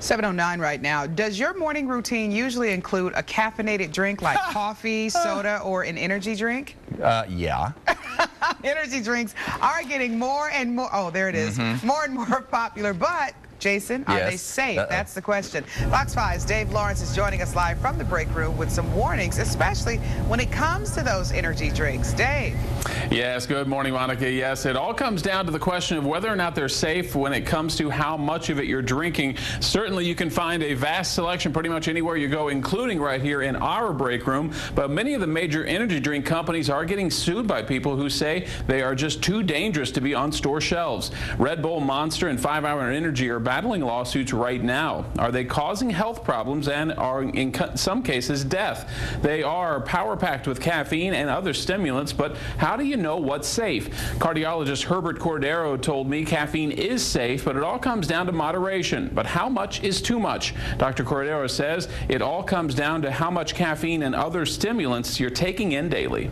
7:09 right now. Does your morning routine usually include a caffeinated drink like coffee, soda, or an energy drink? Yeah. Energy drinks are getting more and more, oh, there it is, more and more popular, but Jason, are they safe? That's the question. Fox 5's Dave Lawrence is joining us live from the break room with some warnings, especially when it comes to those energy drinks. Dave. Yes, good morning, Monica. Yes, it all comes down to the question of whether or not they're safe when it comes to how much of it you're drinking. Certainly, you can find a vast selection pretty much anywhere you go, including right here in our break room. But many of the major energy drink companies are getting sued by people who say they are just too dangerous to be on store shelves. Red Bull, Monster, and 5 Hour Energy are battling lawsuits right now. Are they causing health problems and are in some cases death? They are power-packed with caffeine and other stimulants, but how do you know what's safe? Cardiologist Herbert Cordero told me caffeine is safe, but it all comes down to moderation. But how much is too much? Dr. Cordero says it all comes down to how much caffeine and other stimulants you're taking in daily.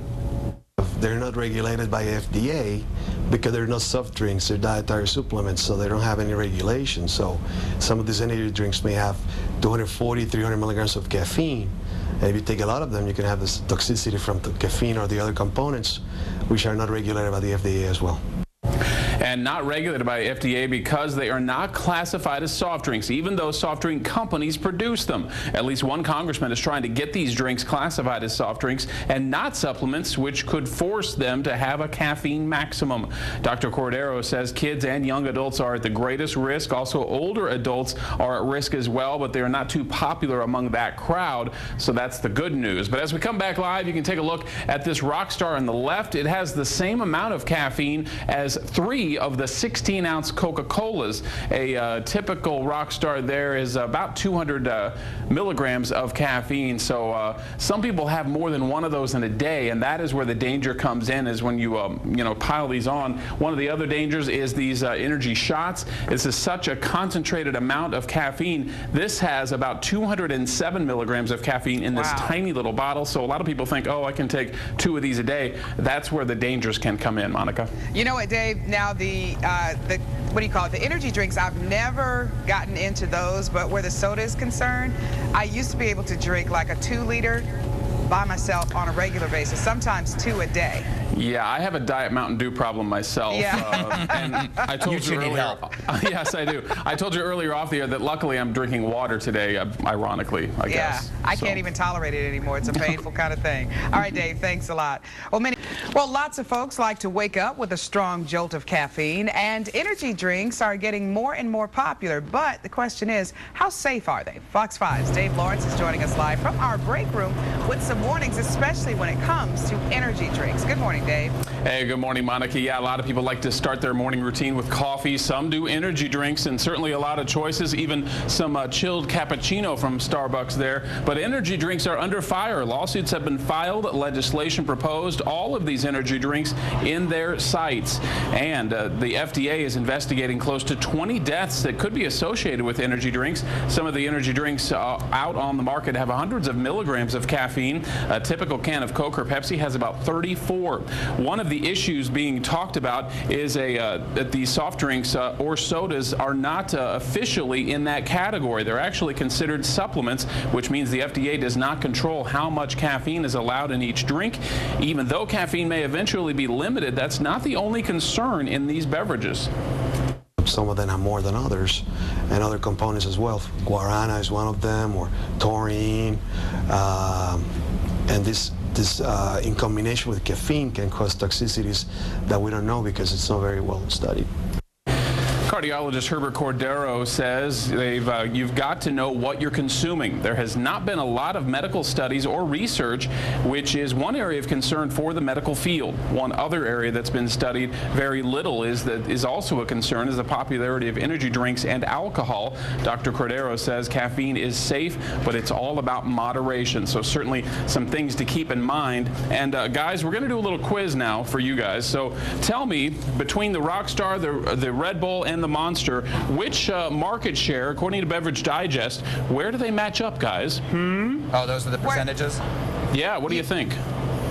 They're not regulated by FDA because they're not soft drinks, they're dietary supplements, so they don't have any regulation. So some of these energy drinks may have 240, 300 milligrams of caffeine. And if you take a lot of them, you can have this toxicity from the caffeine or the other components, which are not regulated by the FDA as well. And not regulated by FDA because they are not classified as soft drinks, even though soft drink companies produce them. At least one congressman is trying to get these drinks classified as soft drinks and not supplements, which could force them to have a caffeine maximum. Dr. Cordero says kids and young adults are at the greatest risk. Also, older adults are at risk as well, but they are not too popular among that crowd, so that's the good news. But as we come back live, you can take a look at this rock star on the left. It has the same amount of caffeine as 3 of the 16-ounce Coca-Colas. A typical rock star there is about 200 milligrams of caffeine. So some people have more than one of those in a day, and that is where the danger comes in, is when you pile these on. One of the other dangers is these energy shots. This is such a concentrated amount of caffeine. This has about 207 milligrams of caffeine in this tiny little bottle. So a lot of people think, oh, I can take 2 of these a day. That's where the dangers can come in, Monica. You know what, Dave? Now the what do you call it? The energy drinks, I've never gotten into those, but where the soda is concerned, I used to be able to drink like a 2-liter by myself on a regular basis, sometimes 2 a day. Yeah, I have a Diet Mountain Dew problem myself. Yeah. And I told you earlier, yes, I do. I told you earlier off the air that luckily I'm drinking water today, ironically, I guess. I can't even tolerate it anymore. It's a painful kind of thing. All right, Dave, thanks a lot. Well, lots of folks like to wake up with a strong jolt of caffeine, and energy drinks are getting more and more popular. But the question is, how safe are they? Fox 5's Dave Lawrence is joining us live from our break room with some warnings, especially when it comes to energy drinks. Good morning, Dave. Hey, good morning, Monica. Yeah, a lot of people like to start their morning routine with coffee. Some do energy drinks, and certainly a lot of choices, even some chilled cappuccino from Starbucks there. But energy drinks are under fire. Lawsuits have been filed, legislation proposed, all of these energy drinks in their sights. And the FDA is investigating close to 20 deaths that could be associated with energy drinks. Some of the energy drinks out on the market have hundreds of milligrams of caffeine. A typical can of Coke or Pepsi has about 34. One of the issues being talked about is that these soft drinks or sodas are not officially in that category. They're actually considered supplements, which means the FDA does not control how much caffeine is allowed in each drink. Even though caffeine may eventually be limited, that's not the only concern in these beverages. Some of them have more than others, and other components as well. Guarana is one of them, or taurine, and this in combination with caffeine can cause toxicities that we don't know because it's not very well studied. Cardiologist Herbert Cordero says you've got to know what you're consuming. There has not been a lot of medical studies or research, which is one area of concern for the medical field. One other area that's been studied very little is also a concern is the popularity of energy drinks and alcohol. Dr. Cordero says caffeine is safe, but it's all about moderation. So certainly some things to keep in mind. And guys, we're going to do a little quiz now for you guys. So tell me, between the Rockstar, the Red Bull, and the Monster, which market share, according to Beverage Digest, where do they match up, guys? Oh, those are the percentages? Yeah, what do you think?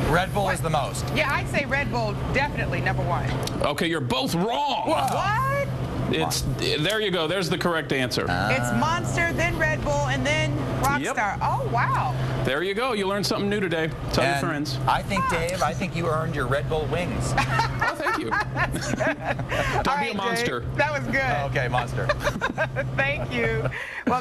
Red Bull is the most. Yeah, I'd say Red Bull definitely #1. Okay, you're both wrong. What? There you go. There's the correct answer. It's Monster, then Red Bull, and then Rockstar. Yep. Oh, wow. There you go. You learned something new today. Tell your And friends. I think, Dave, I think you earned your Red Bull wings. Oh, thank you. Don't All be right, a monster. Dave, that was good. Okay, monster. Thank you. Well,